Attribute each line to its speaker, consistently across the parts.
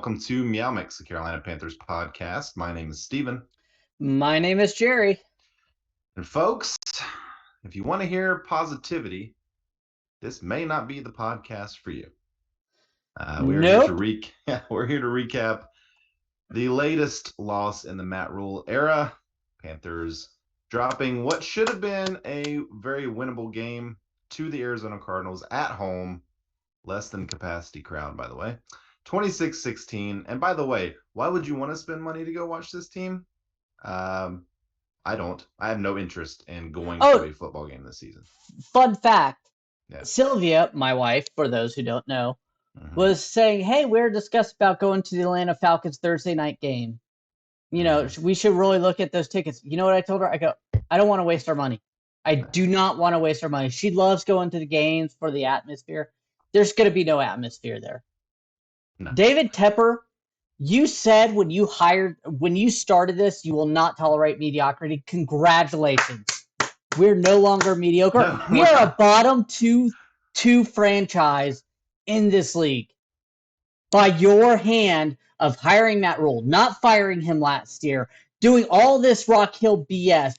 Speaker 1: welcome to MeowMix, the Carolina Panthers podcast. My name is Steven.
Speaker 2: My name is Jerry.
Speaker 1: And folks, if you want to hear positivity, this may not be the podcast for you. We're here to recap the latest loss in the Matt Rhule era. Panthers dropping what should have been a very winnable game to the Arizona Cardinals at home. Less than capacity crowd, by the way. 26-16. And by the way, why would you want to spend money to go watch this team? I don't. I have no interest in going to a football game this season.
Speaker 2: Fun fact. Yeah. Sylvia, my wife, for those who don't know, was saying, hey, we're discussing about going to the Atlanta Falcons Thursday night game. You know, we should really look at those tickets. You know what I told her? I go, I don't want to waste our money. I do not want to waste our money. She loves going to the games for the atmosphere. There's going to be no atmosphere there. No. David Tepper, you said when you started this, you will not tolerate mediocrity. Congratulations. We're no longer mediocre. No, we are a bottom two franchise in this league. By your hand of hiring Matt Rhule, not firing him last year, doing all this Rock Hill BS,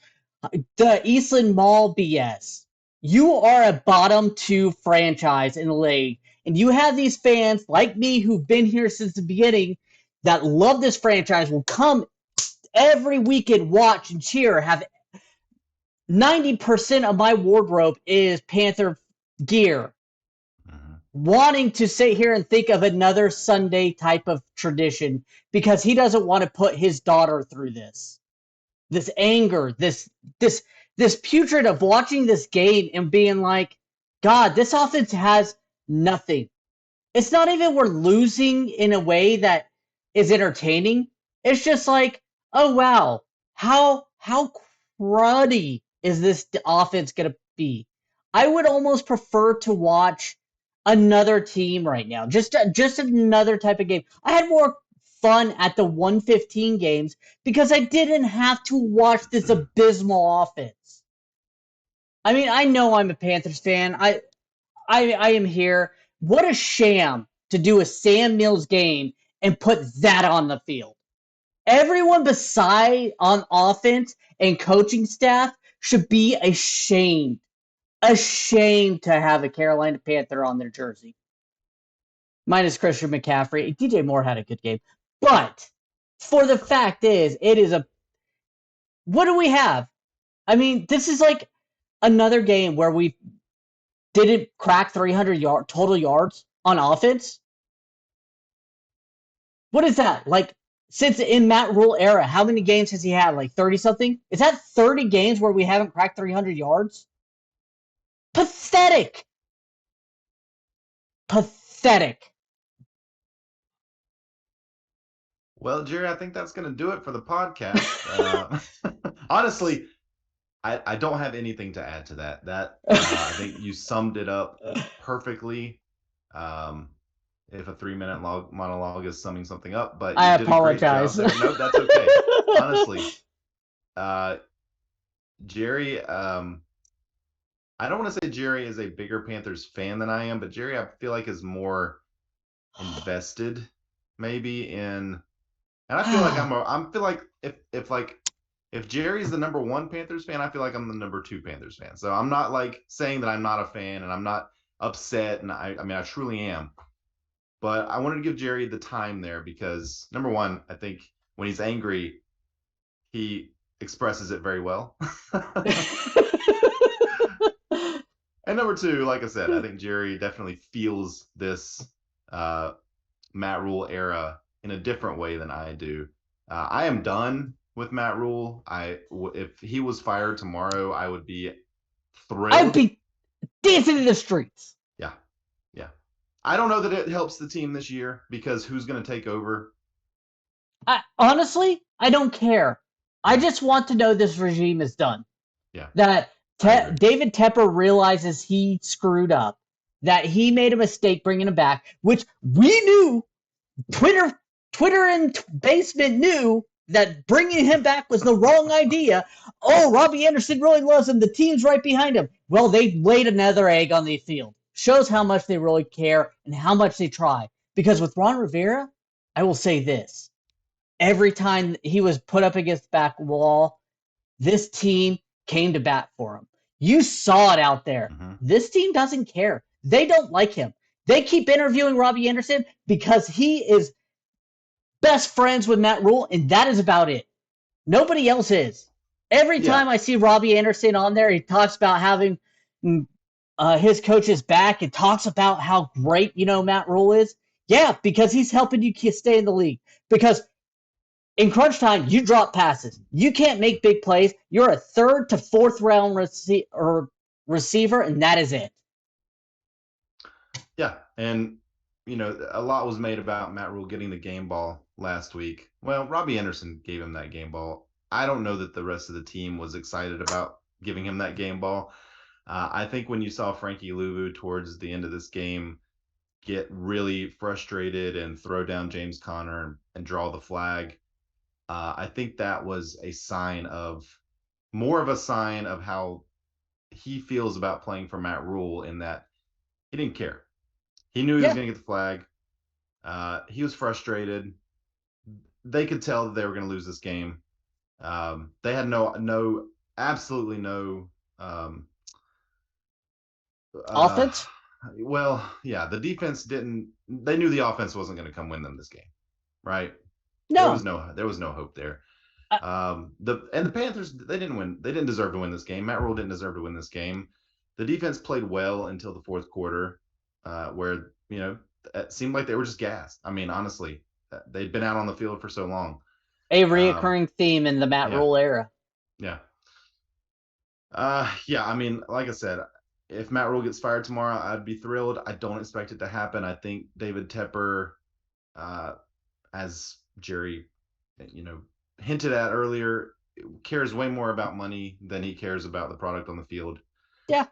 Speaker 2: the Eastland Mall BS. You are a bottom two franchise in the league, and you have these fans like me who've been here since the beginning that love this franchise, will come every weekend, watch and cheer. Have 90% of my wardrobe is Panther gear. Wanting to sit here and think of another Sunday type of tradition because he doesn't want to put his daughter through this. This anger, this putrid of watching this game and being like, God, this offense has nothing. It's not even we're losing in a way that is entertaining. It's just like, oh wow, how cruddy is this offense gonna be? I would almost prefer to watch another team right now, just another type of game. I had more fun at the 115 games because I didn't have to watch this abysmal offense. I mean, I know I'm a Panthers fan. I am here. What a sham to do a Sam Mills game and put that on the field. Everyone beside on offense and coaching staff should be ashamed to have a Carolina Panther on their jersey. Minus Christian McCaffrey. DJ Moore had a good game. But for the fact is, what do we have? I mean, this is like another game where we didn't crack 300 total yards on offense. What is that? Like, since in Matt Rhule era, how many games has he had? Like 30-something? Is that 30 games where we haven't cracked 300 yards? Pathetic.
Speaker 1: Well, Jerry, I think that's going to do it for the podcast. Honestly, I don't have anything to add to that. I think you summed it up perfectly. If a 3-minute monologue is summing something up, but
Speaker 2: I apologize.
Speaker 1: No, that's okay. Honestly, Jerry, I don't want to say Jerry is a bigger Panthers fan than I am, but Jerry, I feel like is more invested, maybe in. And I feel like if Jerry's the number one Panthers fan, I feel like I'm the number two Panthers fan. So I'm not like saying that I'm not a fan and I'm not upset, and I mean I truly am. But I wanted to give Jerry the time there because number one, I think when he's angry, he expresses it very well. And number two, like I said, I think Jerry definitely feels this Matt Rhule era in a different way than I do. I am done with Matt Rhule. If he was fired tomorrow, I would be thrilled.
Speaker 2: I'd be dancing in the streets.
Speaker 1: Yeah. I don't know that it helps the team this year because who's going to take over?
Speaker 2: Honestly, I don't care. I just want to know this regime is done.
Speaker 1: Yeah.
Speaker 2: That David Tepper realizes he screwed up, that he made a mistake bringing him back, which we knew. Twitter and basement knew that bringing him back was the wrong idea. Oh, Robbie Anderson really loves him. The team's right behind him. Well, they laid another egg on the field. Shows how much they really care and how much they try. Because with Ron Rivera, I will say this. Every time he was put up against the back wall, this team came to bat for him. You saw it out there.
Speaker 1: Mm-hmm.
Speaker 2: This team doesn't care. They don't like him. They keep interviewing Robbie Anderson because he is best friends with Matt Rhule, and that is about it. Nobody else is. Every time I see Robbie Anderson on there, he talks about having his coach's back and talks about how great, Matt Rhule is. Yeah, because he's helping you stay in the league. Because in crunch time, you drop passes. You can't make big plays. You're a third to fourth round receiver, and that is it.
Speaker 1: Yeah, and a lot was made about Matt Rhule getting the game ball last week. Well, Robbie Anderson gave him that game ball. I don't know that the rest of the team was excited about giving him that game ball. I think when you saw Frankie Louvu towards the end of this game get really frustrated and throw down James Conner and draw the flag, I think that was more of a sign of how he feels about playing for Matt Rhule, in that he didn't care. He knew he was going to get the flag. He was frustrated. They could tell that they were going to lose this game. They had absolutely no
Speaker 2: offense.
Speaker 1: Well, yeah, the defense didn't. They knew the offense wasn't going to come win them this game, right?
Speaker 2: No,
Speaker 1: there was no hope there. The Panthers, they didn't win. They didn't deserve to win this game. Matt Rhule didn't deserve to win this game. The defense played well until the fourth quarter, where it seemed like they were just gassed. I mean, honestly, they'd been out on the field for so long.
Speaker 2: A reoccurring theme in the Matt Rhule era.
Speaker 1: Yeah. Yeah. I mean, like I said, if Matt Rhule gets fired tomorrow, I'd be thrilled. I don't expect it to happen. I think David Tepper, as Jerry, hinted at earlier, cares way more about money than he cares about the product on the field.
Speaker 2: Yeah.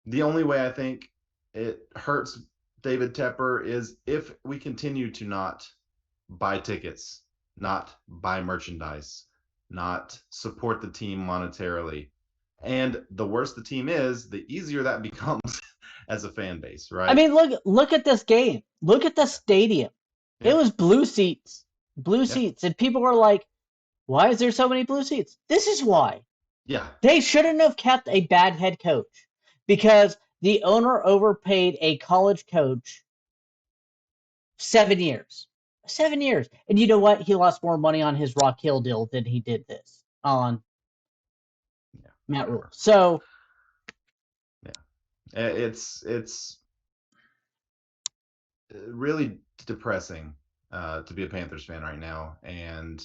Speaker 1: The only way I think it hurts David Tepper is if we continue to not buy tickets, not buy merchandise, not support the team monetarily. And the worse the team is, the easier that becomes as a fan base, right?
Speaker 2: I mean, look at this game. Look at the stadium. Yeah. It was blue seats. And people were like, why is there so many blue seats? This is why.
Speaker 1: Yeah.
Speaker 2: They shouldn't have kept a bad head coach, because the owner overpaid a college coach 7 years. 7 years. And you know what? He lost more money on his Rock Hill deal than he did this on Matt Rhule. So
Speaker 1: yeah, it's really depressing to be a Panthers fan right now, and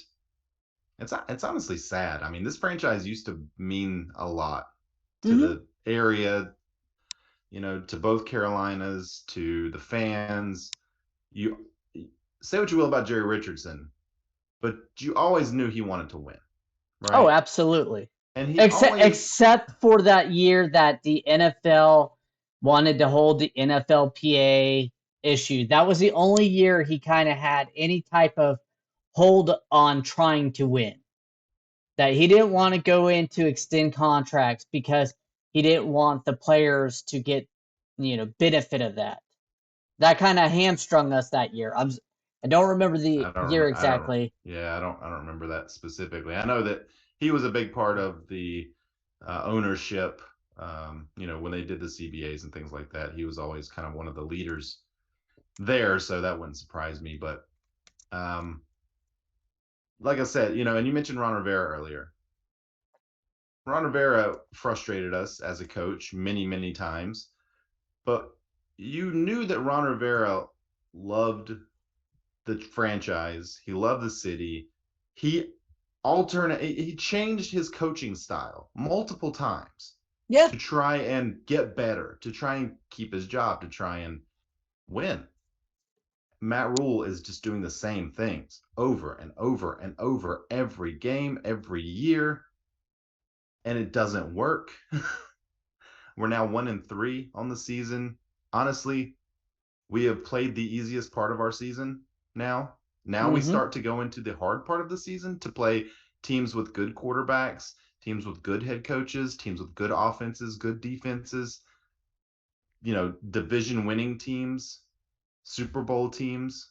Speaker 1: it's honestly sad. I mean, this franchise used to mean a lot to the area, to both Carolinas, to the fans. You say what you will about Jerry Richardson, but you always knew he wanted to win, right?
Speaker 2: Oh, absolutely.
Speaker 1: And he
Speaker 2: except for that year that the NFL wanted to hold the NFLPA issue. That was the only year he kind of had any type of hold on trying to win. That he didn't want to go in to extend contracts because he didn't want the players to get, benefit of that. That kind of hamstrung us that year. I don't remember the year exactly.
Speaker 1: I don't remember that specifically. I know that he was a big part of the ownership. When they did the CBAs and things like that, he was always kind of one of the leaders there, so that wouldn't surprise me. But like I said, and you mentioned Ron Rivera earlier. Ron Rivera frustrated us as a coach many, many times, but you knew that Ron Rivera loved the franchise. He loved the city. He changed his coaching style multiple times.
Speaker 2: Yeah.
Speaker 1: To try and get better, to try and keep his job, to try and win. Matt Rhule is just doing the same things over and over and over every game, every year, and it doesn't work. We're now 1-3 on the season. Honestly, we have played the easiest part of our season now. Now we start to go into the hard part of the season, to play teams with good quarterbacks, teams with good head coaches, teams with good offenses, good defenses, division winning teams, Super Bowl teams.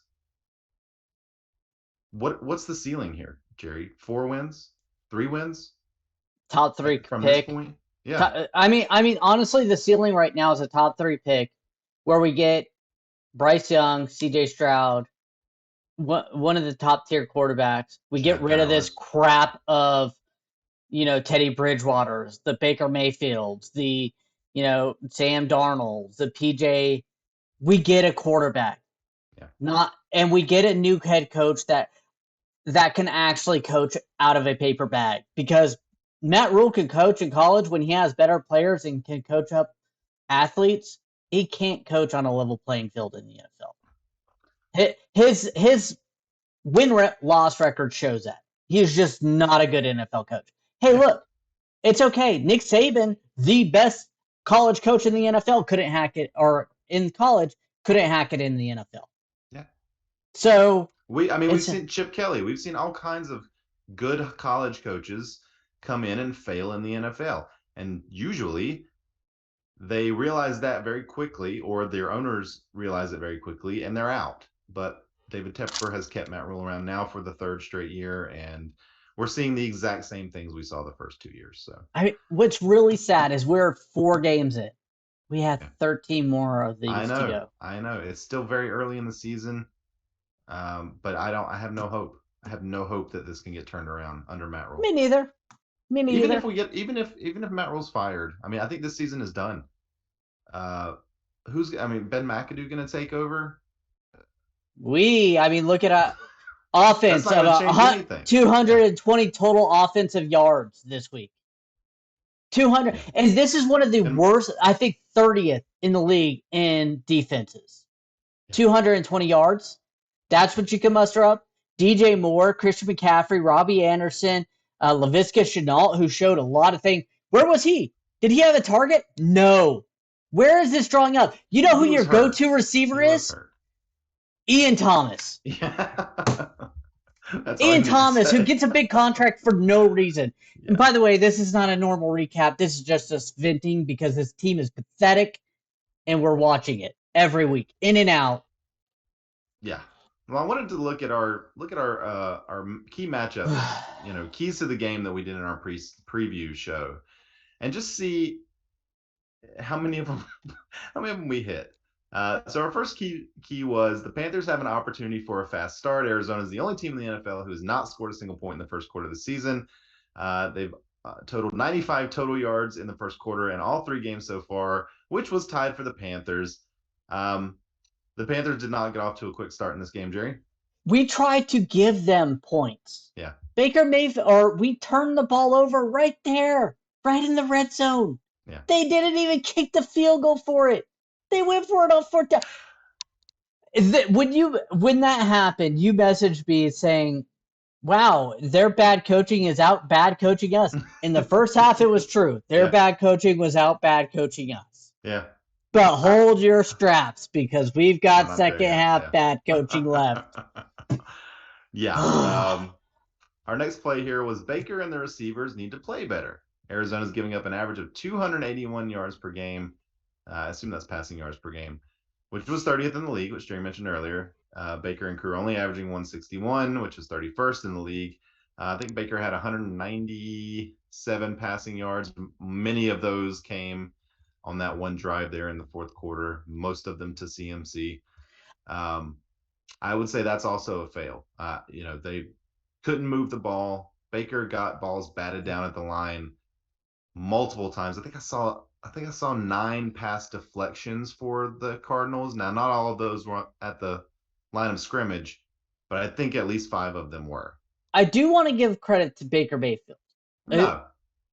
Speaker 1: what's the ceiling here, Jerry? 4 wins, 3 wins,
Speaker 2: top 3
Speaker 1: from
Speaker 2: pick.
Speaker 1: this point. Yeah,
Speaker 2: I mean, honestly, the ceiling right now is a top 3 pick, where we get Bryce Young, C.J. Stroud, one of the top tier quarterbacks. We get rid of this crap of, Teddy Bridgewater's, the Baker Mayfields, the, Sam Darnold's, the PJ. We get a quarterback.
Speaker 1: Yeah.
Speaker 2: And we get a new head coach that can actually coach out of a paper bag, because Matt Rhule can coach in college when he has better players and can coach up athletes. He can't coach on a level playing field in the NFL. His win-loss record shows that. He's just not a good NFL coach. Hey, look, it's okay. Nick Saban, the best college coach in the NFL, couldn't hack it, or in college, couldn't hack it in the NFL.
Speaker 1: Yeah.
Speaker 2: So
Speaker 1: we've seen Chip Kelly. We've seen all kinds of good college coaches come in and fail in the NFL. And usually they realize that very quickly, or their owners realize it very quickly, and they're out. But David Tepper has kept Matt Rhule around now for the 3rd straight year, and we're seeing the exact same things we saw the first 2 years. So
Speaker 2: what's really sad is we're 4 games in. We have 13 more of these to go.
Speaker 1: I know. It's still very early in the season, but I have no hope. I have no hope that this can get turned around under Matt Rhule.
Speaker 2: Me neither.
Speaker 1: Even if Matt Rhule's fired, I think this season is done. Ben McAdoo going to take over?
Speaker 2: Look at offense of 220 total offensive yards this week. 200, and this is one of the worst. I think 30th in the league in defenses. 220 yards. That's what you can muster up. DJ Moore, Christian McCaffrey, Robbie Anderson, Laviska Shenault, who showed a lot of things. Where was he? Did he have a target? No. Where is this drawing up? You know who your go-to receiver is? Ian Thomas.
Speaker 1: Yeah.
Speaker 2: Ian Thomas, who gets a big contract for no reason. Yeah. And by the way, this is not a normal recap. This is just us venting because this team is pathetic, and we're watching it every week, in and out.
Speaker 1: Yeah. Well, I wanted to look at our key matchups, keys to the game that we did in our preview show, and just see how many of them we hit. So our first key was the Panthers have an opportunity for a fast start. Arizona is the only team in the NFL who has not scored a single point in the first quarter of the season. They've totaled 95 total yards in the first quarter in all 3 games so far, which was tied for the Panthers. The Panthers did not get off to a quick start in this game, Jerry.
Speaker 2: We tried to give them points.
Speaker 1: Yeah.
Speaker 2: Baker Mayfield, we turned the ball over right there, right in the red zone.
Speaker 1: Yeah.
Speaker 2: They didn't even kick the field goal for it. They went for it on 4th down. When that happened, you messaged me saying, wow, their bad coaching is out bad coaching us. In the first half, it was true. Their bad coaching was out bad coaching us.
Speaker 1: Yeah.
Speaker 2: But hold your straps, because we've got second half bad coaching left.
Speaker 1: Yeah. Our next play here was Baker and the receivers need to play better. Arizona's giving up an average of 281 yards per game. I assume that's passing yards per game, which was 30th in the league, which Jerry mentioned earlier. Baker and crew only averaging 161, which is 31st in the league. I think Baker had 197 passing yards. Many of those came on that one drive there in the 4th quarter, most of them to CMC. I would say that's also a fail. They couldn't move the ball. Baker got balls batted down at the line multiple times. I think I saw 9 pass deflections for the Cardinals. Now, not all of those were at the line of scrimmage, but I think at least 5 of them were.
Speaker 2: I do want to give credit to Baker Mayfield.
Speaker 1: No.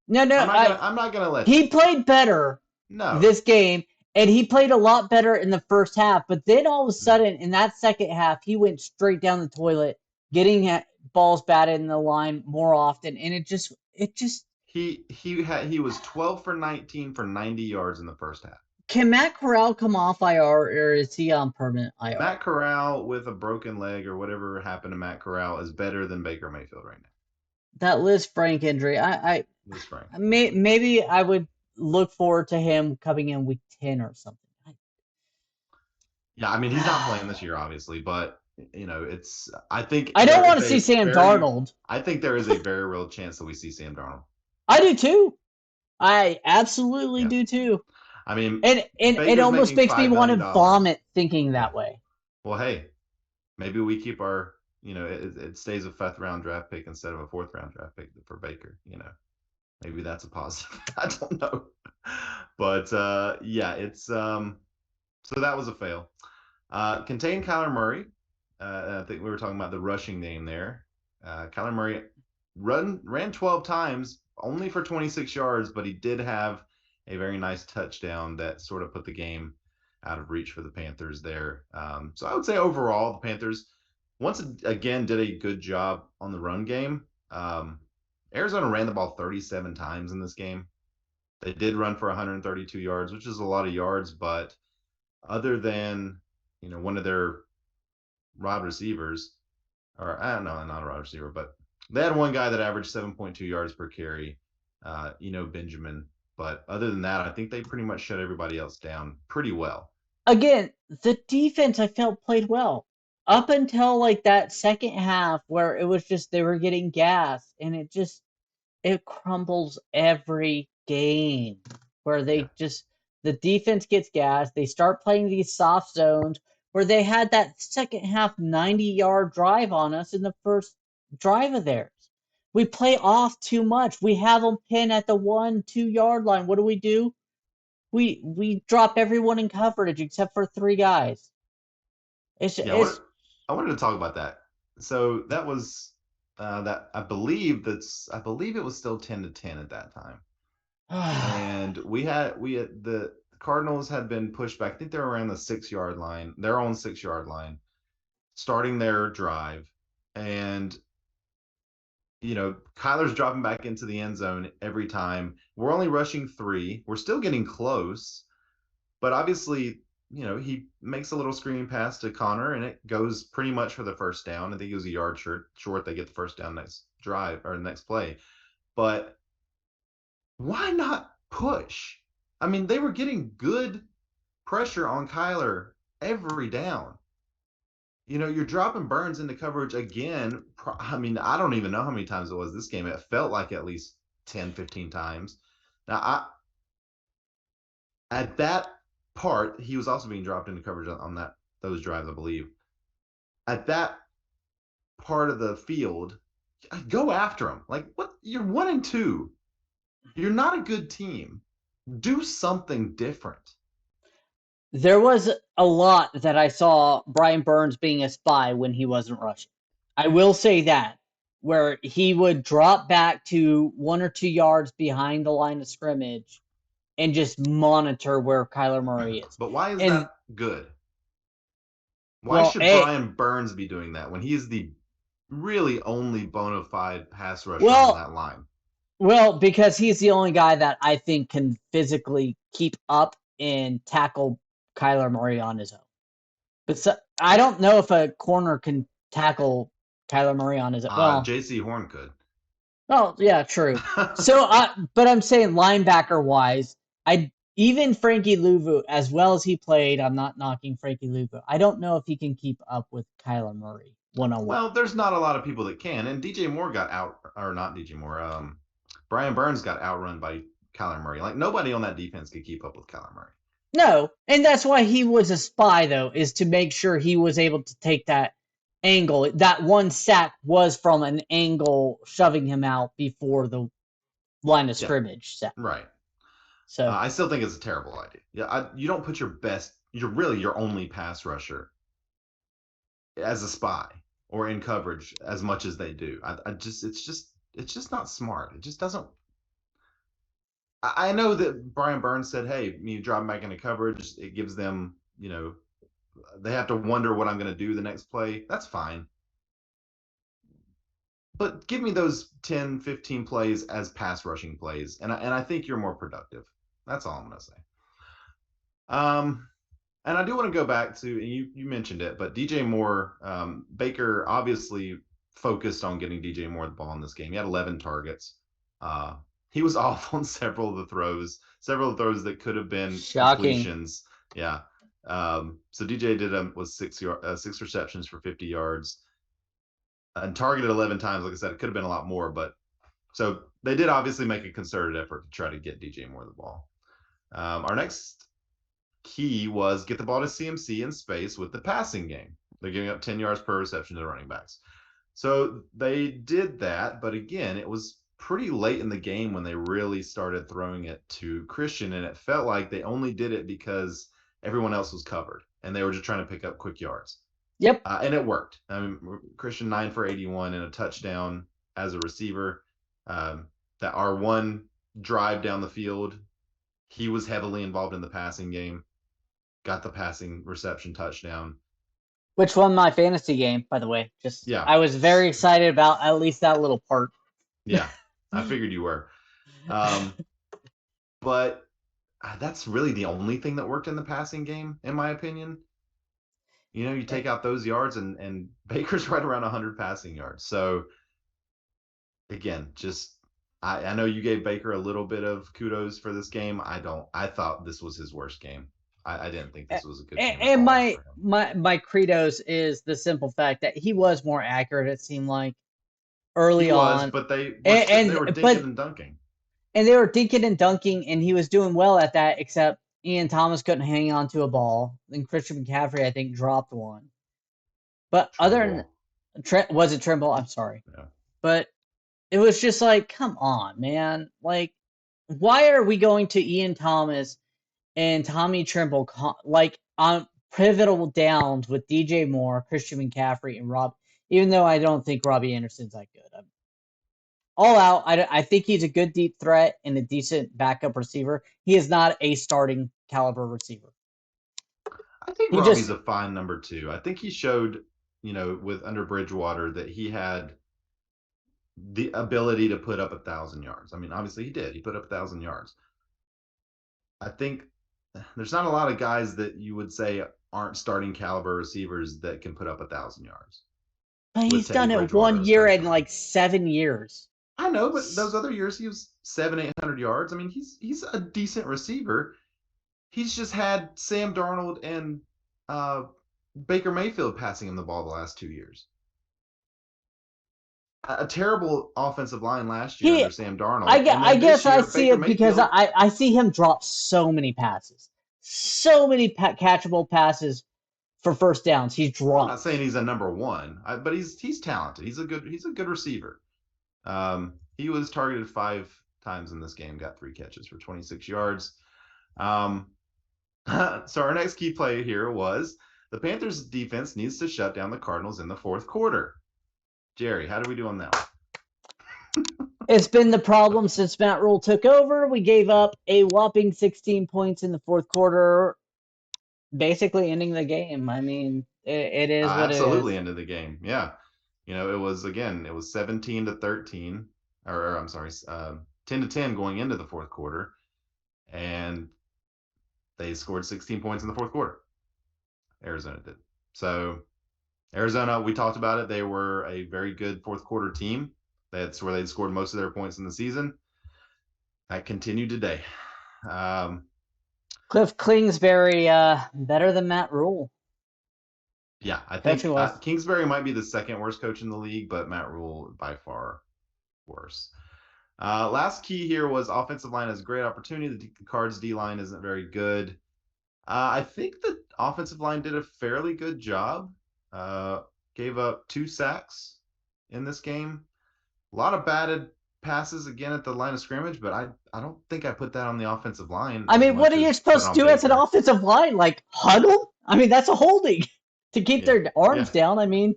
Speaker 1: I'm not going to let
Speaker 2: He played better this game, and he played a lot better in the first half. But then all of a sudden, in that second half, he went straight down the toilet, getting balls batted in the line more often, and it just.
Speaker 1: He was 12 for 19 for 90 yards in the first half.
Speaker 2: Can Matt Corral come off IR, or is he on permanent IR?
Speaker 1: Matt Corral with a broken leg or whatever happened to Matt Corral is better than Baker Mayfield right now.
Speaker 2: That Liz Frank injury,
Speaker 1: Liz Frank.
Speaker 2: Maybe I would look forward to him coming in week 10 or something.
Speaker 1: Yeah, he's not playing this year, obviously, but I think
Speaker 2: I don't want to see Sam Darnold.
Speaker 1: I think there is a very real chance that we see Sam Darnold.
Speaker 2: I do too. I absolutely do too.
Speaker 1: I mean,
Speaker 2: and it almost makes me want to vomit thinking that way.
Speaker 1: Well, hey, maybe we keep our, it stays a 5th round draft pick instead of a 4th round draft pick for Baker. Maybe that's a positive. I don't know, but it's so that was a fail. Contain Kyler Murray. I think we were talking about the rushing game there. Kyler Murray ran 12 times, only for 26 yards, but he did have a very nice touchdown that sort of put the game out of reach for the Panthers there. So I would say overall, the Panthers once again did a good job on the run game. Arizona ran the ball 37 times in this game. They did run for 132 yards, which is a lot of yards, but other than, one of their wide receivers, or I don't know, not a wide receiver, but they had one guy that averaged 7.2 yards per carry, Benjamin. But other than that, I think they pretty much shut everybody else down pretty well.
Speaker 2: Again, the defense I felt played well up until like that second half where it was just they were getting gas, and it crumbles every game where they the defense gets gas. They start playing these soft zones where they had that second half 90-yard drive on us in the first drive of theirs. We play off too much. We have them pinned at the 1-2 yard line. What do? We drop everyone in coverage except for 3 guys.
Speaker 1: I wanted to talk about that. So that was that I believe it was still 10-10 at that time. And the Cardinals had been pushed back. I think they were around the 6-yard line, their own 6-yard line, starting their drive. And Kyler's dropping back into the end zone every time. We're only rushing 3. We're still getting close, but obviously, he makes a little screening pass to Connor, and it goes pretty much for the first down. I think it was a yard short. They get the first down next drive or next play. But why not push? I mean, they were getting good pressure on Kyler every down. You're dropping Burns into coverage again. I mean, I don't even know how many times it was this game. It felt like at least 10, 15 times. Now, at that part, he was also being dropped into coverage on those drives, I believe. At that part of the field, go after him. Like, what? You're 1-2. You're not a good team. Do something different.
Speaker 2: There was a lot that I saw Brian Burns being a spy when he wasn't rushing. I will say that, where he would drop back to 1 or 2 yards behind the line of scrimmage and just monitor where Kyler Murray is.
Speaker 1: But why is that good? Why should Brian Burns be doing that when he's the really only bona fide pass rusher on that line?
Speaker 2: Well, because he's the only guy that I think can physically keep up and tackle Kyler Murray on his own. But I don't know if a corner can tackle Kyler Murray on his own. Well,
Speaker 1: J.C. Horn could.
Speaker 2: Oh, yeah, true. So, but I'm saying linebacker-wise, even Frankie Louvu, as well as he played, I'm not knocking Frankie Louvu. I don't know if he can keep up with Kyler Murray one-on-one.
Speaker 1: Well, there's not a lot of people that can, and DJ Moore got out, or not DJ Moore, Brian Burns got outrun by Kyler Murray. Like, nobody on that defense could keep up with Kyler Murray.
Speaker 2: No, and that's why he was a spy, though, is to make sure he was able to take that angle. That one sack was from an angle shoving him out before the line of scrimmage sack.
Speaker 1: Right.
Speaker 2: So
Speaker 1: I still think it's a terrible idea. Yeah, you don't put your only pass rusher as a spy or in coverage as much as they do. It's just not smart. It just doesn't. I know that Brian Burns said, hey, you drop back into coverage. It gives them, they have to wonder what I'm going to do the next play. That's fine. But give me those 10, 15 plays as pass rushing plays, and I think you're more productive. That's all I'm going to say. And I do want to go back to, you mentioned it, but DJ Moore, Baker obviously focused on getting DJ Moore the ball in this game. He had 11 targets. He was off on several of the throws that could have been completions. Yeah. So DJ was six receptions for 50 yards and targeted 11 times. Like I said, it could have been a lot more, but so they did obviously make a concerted effort to try to get DJ Moore the ball. Our next key was get the ball to CMC in space with the passing game. They're giving up 10 yards per reception to the running backs. So they did that, but again, it was pretty late in the game when they really started throwing it to Christian, and it felt like they only did it because everyone else was covered, and they were just trying to pick up quick yards.
Speaker 2: Yep.
Speaker 1: And it worked. I mean, Christian 9 for 81 and a touchdown as a receiver. That our one drive down the field, he was heavily involved in the passing game. Got the passing reception touchdown.
Speaker 2: Which won my fantasy game, by the way.
Speaker 1: Yeah.
Speaker 2: I was very excited about at least that little part.
Speaker 1: Yeah, I figured you were. But that's really the only thing that worked in the passing game, in my opinion. You know, you take out those yards, and Baker's right around 100 passing yards. So, again, just I know you gave Baker a little bit of kudos for this game. I thought this was his worst game. I didn't think this was a good game.
Speaker 2: And my credos is the simple fact that he was more accurate, it seemed like, early on.
Speaker 1: But they were dinking and dunking.
Speaker 2: And they were dinking and dunking, and he was doing well at that, except Ian Thomas couldn't hang on to a ball. And Christian McCaffrey, I think, dropped one. But Trimble. Was it Trimble? I'm sorry.
Speaker 1: Yeah.
Speaker 2: But it was just like, come on, man. Like, why are we going to Ian Thomas and Tommy Trimble like on pivotal downs with DJ Moore, Christian McCaffrey, and Rob? Even though I don't think Robbie Anderson's that good. All out, I think he's a good deep threat and a decent backup receiver. He is not a starting caliber receiver.
Speaker 1: I think Robbie's a fine number 2. I think he showed, with under Bridgewater that he had the ability to put up 1,000 yards. I mean, obviously he did. He put up 1,000 yards. I think there's not a lot of guys that you would say aren't starting caliber receivers that can put up 1,000 yards.
Speaker 2: But he's done it 1 year and like 7 years.
Speaker 1: I know, but those other years he was 700-800 yards. I mean, he's a decent receiver. He's just had Sam Darnold and Baker Mayfield passing him the ball the last 2 years. A terrible offensive line last year under Sam Darnold.
Speaker 2: I guess I see it because I see him drop so many passes, so many catchable passes for first downs. He's dropped.
Speaker 1: I'm not saying he's a number 1, but he's talented. He's a good receiver. He was targeted 5 times in this game, got 3 catches for 26 yards. So our next key play here was the Panthers defense needs to shut down the Cardinals in the fourth quarter. Jerry, how do we do on that?
Speaker 2: It's been the problem since Matt Rhule took over. We gave up a whopping 16 points in the fourth quarter, basically ending the game. I mean, it is what it is.
Speaker 1: Absolutely ended the game. Yeah. It was 17-13, or I'm sorry, 10-10 going into the fourth quarter, and they scored 16 points in the fourth quarter. Arizona did. So Arizona, we talked about it. They were a very good fourth quarter team. That's where they'd scored most of their points in the season. That continued today.
Speaker 2: Cliff Kingsbury, better than Matt Rhule.
Speaker 1: Yeah, I think Kingsbury might be the second worst coach in the league, but Matt Rhule by far worse. Last key here was offensive line has a great opportunity. The Cards D-line isn't very good. I think the offensive line did a fairly good job. Gave up 2 sacks in this game. A lot of batted passes again at the line of scrimmage, but I don't think I put that on the offensive line.
Speaker 2: I mean, what are you supposed to do as an offensive line? Like huddle? I mean, that's a holding to keep their arms down. I mean,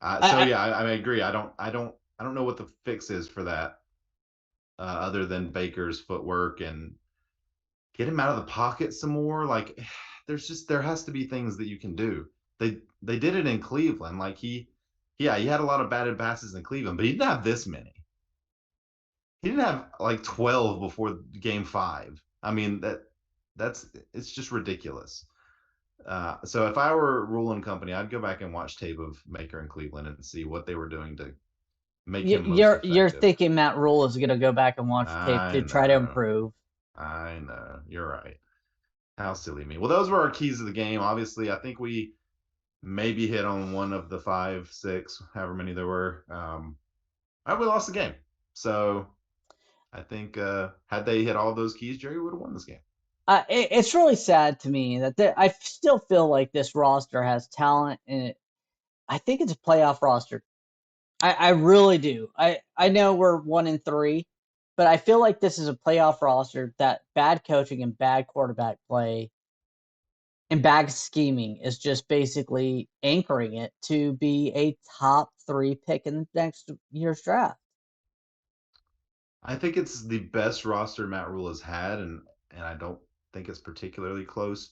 Speaker 1: I agree. I don't know what the fix is for that, other than Baker's footwork and get him out of the pocket some more. Like, there has to be things that you can do. They did it in Cleveland. Like he had a lot of batted passes in Cleveland, but he didn't have this many. He didn't have like 12 before game 5. I mean, it's just ridiculous. So if I were Rhule and company, I'd go back and watch tape of Baker in Cleveland and see what they were doing to make him most effective.
Speaker 2: You're thinking Matt Rhule is going to go back and watch tape to try to improve.
Speaker 1: I know. You're right. How silly me. Well, those were our keys of the game. Obviously, I think we maybe hit on one of the 5, 6, however many there were. We lost the game. So I think had they hit all those keys, Jerry would have won this game.
Speaker 2: It's really sad to me that I still feel like this roster has talent in it. I think it's a playoff roster. I really do. I know we're 1-3, but I feel like this is a playoff roster that bad coaching and bad quarterback play and bad scheming is just basically anchoring it to be a top 3 pick in next year's draft.
Speaker 1: I think it's the best roster Matt Rhule has had, and I don't think it's particularly close.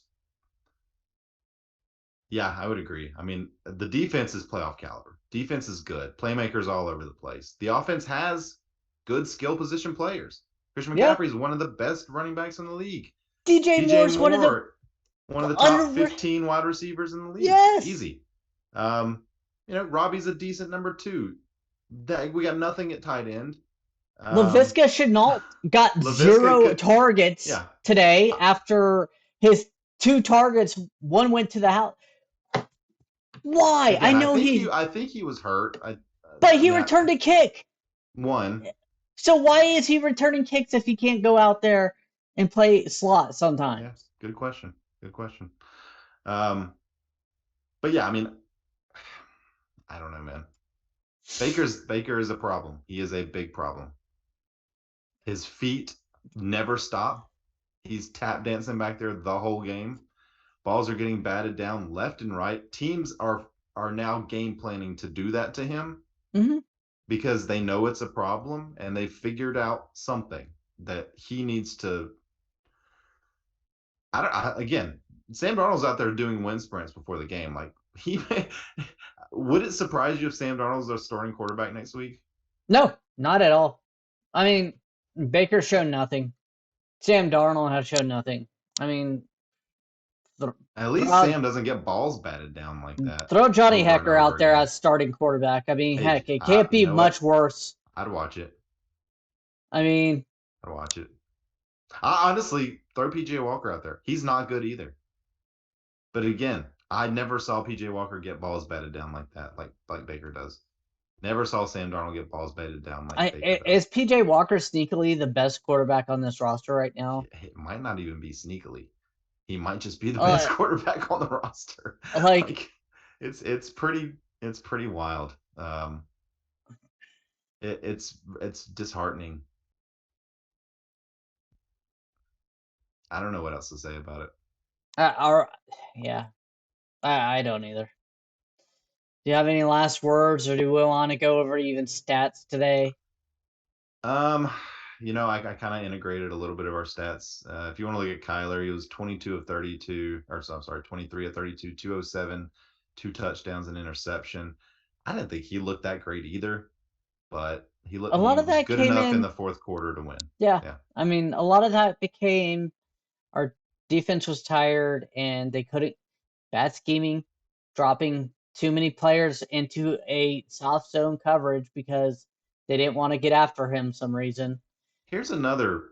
Speaker 1: Yeah, I would agree. I mean, the defense is playoff caliber. Defense is good. Playmakers all over the place. The offense has good skill position players. Christian McCaffrey is one of the best running backs in the league.
Speaker 2: DJ Moore is one
Speaker 1: of the top 15 wide receivers in the league.
Speaker 2: Yes.
Speaker 1: Easy. Robbie's a decent number 2. We got nothing at tight end.
Speaker 2: Laviska Shenault got 0 targets today after his 2 targets. One went to the house. Why?
Speaker 1: Again, I think he was hurt.
Speaker 2: But he returned a kick.
Speaker 1: One.
Speaker 2: So why is he returning kicks if he can't go out there and play slot sometimes?
Speaker 1: Yeah, good question. But yeah, I mean, I don't know, man. Baker is a problem. He is a big problem. His feet never stop. He's tap dancing back there the whole game. Balls are getting batted down left and right. Teams are now game planning to do that to him because they know it's a problem and they figured out something that he needs to. Again, Sam Darnold's out there doing wind sprints before the game. Like would it surprise you if Sam Darnold's the starting quarterback next week?
Speaker 2: No, not at all. I mean, Baker's shown nothing. Sam Darnold has shown nothing. I mean,
Speaker 1: at least Sam doesn't get balls batted down like that.
Speaker 2: Throw Johnny Hekker out there as starting quarterback. I mean, heck, it can't be much worse.
Speaker 1: I'd watch it.
Speaker 2: I'd
Speaker 1: watch it. Honestly, throw PJ Walker out there. He's not good either. But again, I never saw PJ Walker get balls batted down like that, like Baker does. Never saw Sam Darnold get balls batted down like Baker does.
Speaker 2: Is PJ Walker sneakily the best quarterback on this roster right now?
Speaker 1: It might not even be sneakily. He might just be the best quarterback on the roster. It's pretty wild. It's disheartening. I don't know what else to say about it.
Speaker 2: I don't either. Do you have any last words, or do we want to go over even stats today?
Speaker 1: I kind of integrated a little bit of our stats. If you want to look at Kyler, he was 22 of 32, or I'm sorry, 23 of 32, 207, 2 touchdowns, and interception. I didn't think he looked that great either, but he looked good enough in the fourth quarter to win.
Speaker 2: Yeah. I mean, a lot of that became our defense was tired and they couldn't. Bad scheming, dropping too many players into a soft zone coverage because they didn't want to get after him some reason.
Speaker 1: Here's another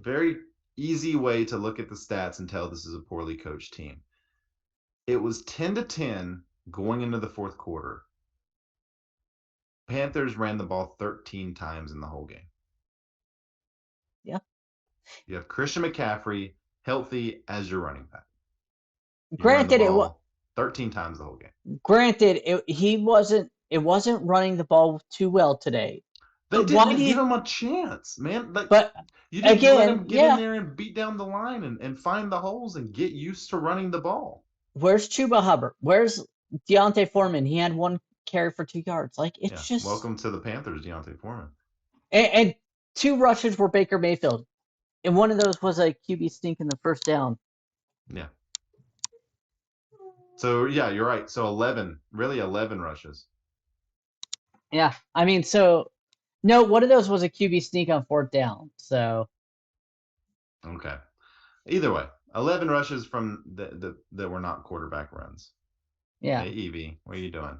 Speaker 1: very easy way to look at the stats and tell this is a poorly coached team. It was 10-10 going into the fourth quarter. Panthers ran the ball 13 times in the whole game.
Speaker 2: Yeah.
Speaker 1: You have Christian McCaffrey healthy as your running back.
Speaker 2: Granted, it was
Speaker 1: 13 times the whole game.
Speaker 2: Granted, it wasn't running the ball too well today.
Speaker 1: They didn't give him a chance, man.
Speaker 2: But
Speaker 1: you didn't let him get in there and beat down the line and find the holes and get used to running the ball.
Speaker 2: Where's Chuba Hubbard? Where's Deontay Foreman? He had 1 carry for 2 yards. Just
Speaker 1: welcome to the Panthers, Deontay Foreman.
Speaker 2: And 2 rushes were Baker Mayfield, and one of those was a QB sneak in the first down.
Speaker 1: Yeah. So yeah, you're right. So 11 rushes.
Speaker 2: Yeah, I mean, no, one of those was a QB sneak on 4th down. So.
Speaker 1: Okay. Either way, 11 rushes from that were not quarterback runs.
Speaker 2: Yeah.
Speaker 1: Hey, Evie, what are you doing?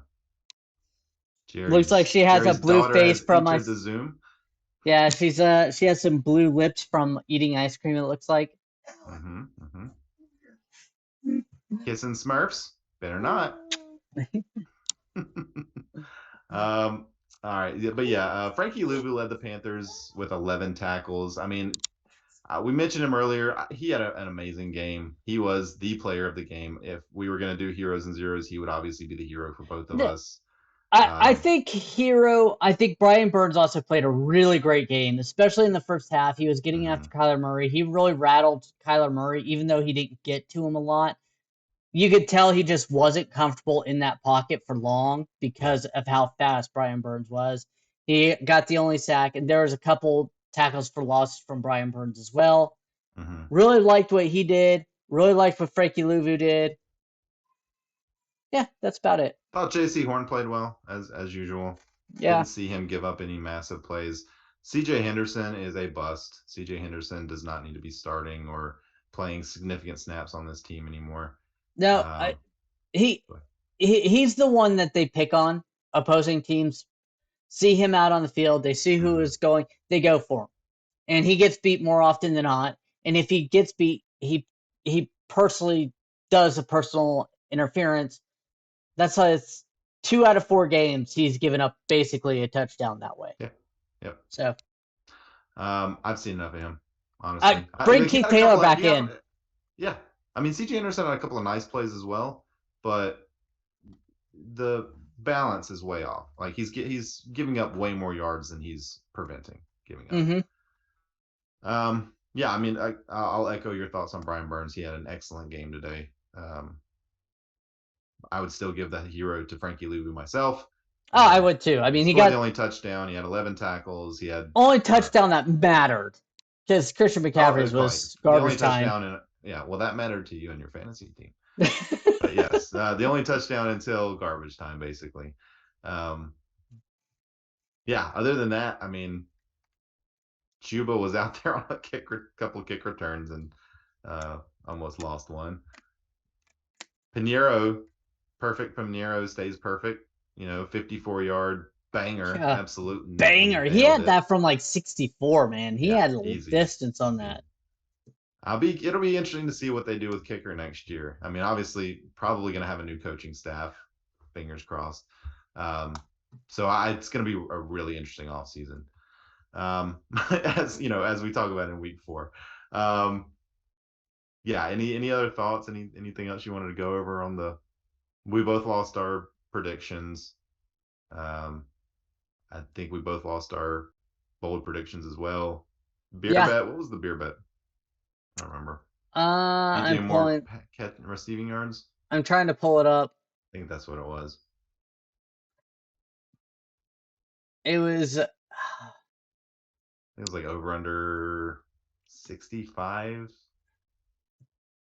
Speaker 2: Looks like she has a blue face from
Speaker 1: the Zoom.
Speaker 2: Yeah, she has some blue lips from eating ice cream. It looks like.
Speaker 1: Mm-hmm. Mm-hmm. Kissing Smurfs? Better not. All right, yeah, but yeah, Frankie Louvu led the Panthers with 11 tackles. I mean, we mentioned him earlier. He had an amazing game. He was the player of the game. If we were going to do heroes and zeros, he would obviously be the hero for both of us.
Speaker 2: I think Brian Burns also played a really great game, especially in the first half. He was getting after Kyler Murray. He really rattled Kyler Murray, even though he didn't get to him a lot. You could tell he just wasn't comfortable in that pocket for long because of how fast Brian Burns was. He got the only sack, and there was a couple tackles for loss from Brian Burns as well.
Speaker 1: Mm-hmm.
Speaker 2: Really liked what he did. Really liked what Frankie Louvu did. Yeah, that's about it.
Speaker 1: Thought J.C. Horn played well as usual.
Speaker 2: Yeah.
Speaker 1: Didn't see him give up any massive plays. C.J. Henderson is a bust. C.J. Henderson does not need to be starting or playing significant snaps on this team anymore.
Speaker 2: No, he's the one that they pick on. Opposing teams see him out on the field. They see who is going. They go for him, and he gets beat more often than not. And if he gets beat, he personally does a personal interference. That's why it's 2 out of 4 games he's given up basically a touchdown that way.
Speaker 1: Yeah. Yep.
Speaker 2: So,
Speaker 1: I've seen enough of him, honestly.
Speaker 2: Bring Keith Taylor back in.
Speaker 1: Yeah. I mean, C.J. Anderson had a couple of nice plays as well, but the balance is way off. Like he's giving up way more yards than he's preventing giving up.
Speaker 2: Mm-hmm.
Speaker 1: Yeah, I mean, I'll echo your thoughts on Brian Burns. He had an excellent game today. I would still give the hero to Frankie Louvu myself.
Speaker 2: Oh, I would too. I mean, he got
Speaker 1: the only touchdown. He had 11 tackles. He had
Speaker 2: only touchdown that mattered because Christian McCaffrey's was garbage time.
Speaker 1: Well, that mattered to you and your fantasy team. But yes, the only touchdown until garbage time, basically. Yeah. Other than that, I mean, Chuba was out there on a couple of kick returns and almost lost one. Pinheiro, perfect. Pinheiro stays perfect. 54-yard banger, absolute
Speaker 2: banger. He had that from like 64, man. He had a little distance on that.
Speaker 1: It'll be interesting to see what they do with kicker next year. I mean, obviously, probably going to have a new coaching staff. Fingers crossed. So it's going to be a really interesting offseason. As we talk about in week 4. Yeah. Any other thoughts? Anything else you wanted to go over on the? We both lost our predictions. I think we both lost our bold predictions as well. Beer bet. What was the beer bet? I don't remember.
Speaker 2: I'm
Speaker 1: more receiving yards.
Speaker 2: I'm trying to pull it up.
Speaker 1: I think that's what it was.
Speaker 2: It was.
Speaker 1: It was like over under 65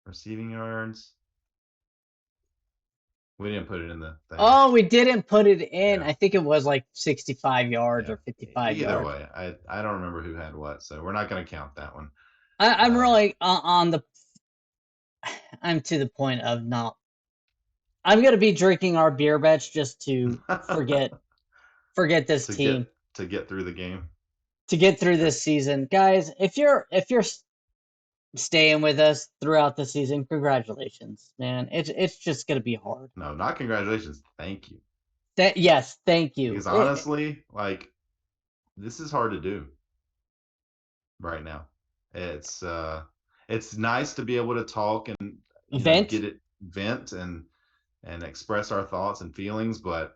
Speaker 1: receiving yards. We didn't put it in the thing.
Speaker 2: Oh, we didn't put it in. Yeah. I think it was like 65 yards or 55 yards.
Speaker 1: Either way, I don't remember who had what, so we're not going to count that one.
Speaker 2: I'm really on the. I'm to the point of not. I'm going to be drinking our beer bets just to forget this team.
Speaker 1: To get through the game.
Speaker 2: To get through this season, guys. If you're staying with us throughout the season, congratulations, man. It's just going to be hard.
Speaker 1: No, not congratulations. Thank you.
Speaker 2: Yes, thank you.
Speaker 1: Because honestly, this is hard to do right now. It's nice to be able to talk and vent and express our thoughts and feelings, but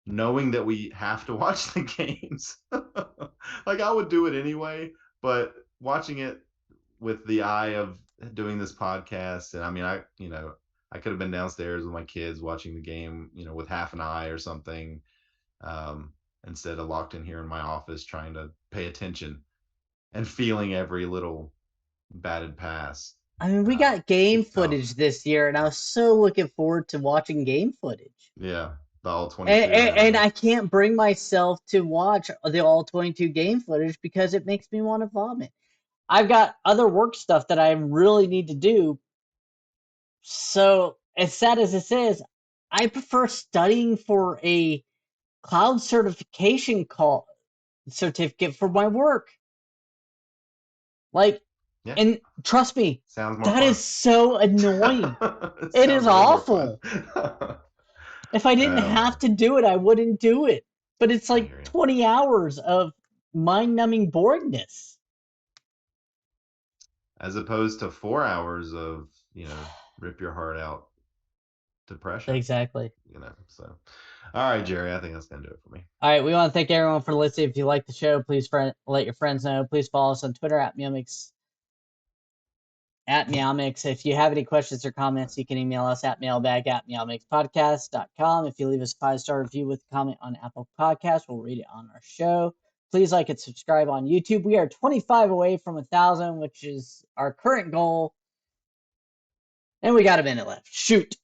Speaker 1: knowing that we have to watch the games, I would do it anyway, but watching it with the eye of doing this podcast, and I mean, I could have been downstairs with my kids watching the game, with half an eye or something, instead of locked in here in my office trying to pay attention and feeling every little batted pass.
Speaker 2: I mean, we got game footage this year, and I was so looking forward to watching game footage.
Speaker 1: Yeah, the all 22.
Speaker 2: And I can't bring myself to watch the all 22 game footage because it makes me want to vomit. I've got other work stuff that I really need to do. So, as sad as this is, I prefer studying for a cloud certification certificate for my work.
Speaker 1: Yeah.
Speaker 2: And trust me,
Speaker 1: sounds more
Speaker 2: that
Speaker 1: fun.
Speaker 2: is so annoying. It is awful. If I didn't have to do it, I wouldn't do it. But it's like 20 hours of mind-numbing boringness.
Speaker 1: As opposed to 4 hours of, rip your heart out depression.
Speaker 2: Exactly.
Speaker 1: So. All right, Jerry, I think that's going to do it for me.
Speaker 2: All right, we want to thank everyone for listening. If you like the show, please let your friends know. Please follow us on Twitter at MeowMix. At MeowMix. If you have any questions or comments, you can email us at mailbag@meowmixpodcast.com. If you leave us a 5-star review with a comment on Apple Podcasts, we'll read it on our show. Please like and subscribe on YouTube. We are 25 away from 1,000, which is our current goal. And we got a minute left. Shoot.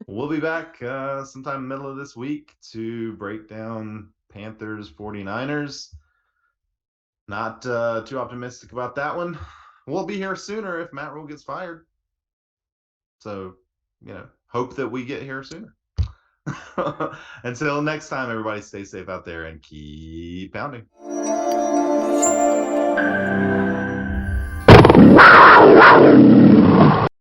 Speaker 1: We'll be back sometime middle of this week to break down Panthers 49ers. Not too optimistic about that one. We'll be here sooner if Matt Rhule gets fired. So, hope that we get here sooner. Until next time, everybody stay safe out there and keep pounding.